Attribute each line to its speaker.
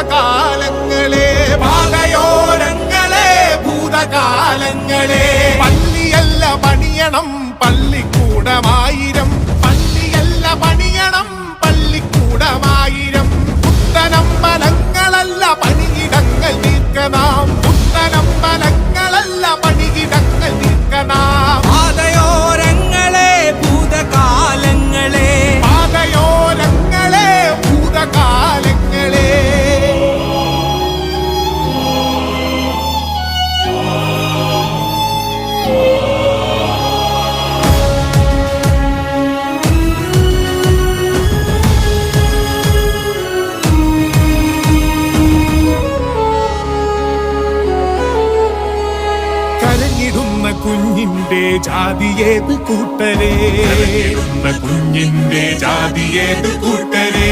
Speaker 1: ഭൂതകാലങ്ങളെ പാതയോരങ്ങളെ ഭൂതകാലങ്ങളെ പള്ളിയല്ല പണിയണം പള്ളിക്കൂടമായിരം പള്ളിയല്ല പണിയണം പള്ളിക്കൂടമായിരം പുത്തനമ്പലങ്ങളല്ല പണിയിടങ്ങൾ നീക്കനാം പുത്തനമ്പലങ്ങളല്ല പണിയിടങ്ങൾ നീക്കനാം
Speaker 2: പാതയോരങ്ങളെ ഭൂതകാലങ്ങളെ
Speaker 1: പാതയോരങ്ങളെ ഭൂതകാലങ്ങളെ കരഞ്ഞിടുന്ന കുഞ്ഞിന്റെ ജാതിയേത് കൂട്ടരേ കുഞ്ഞിന്റെ ജാതിയേത് കൂട്ടരേ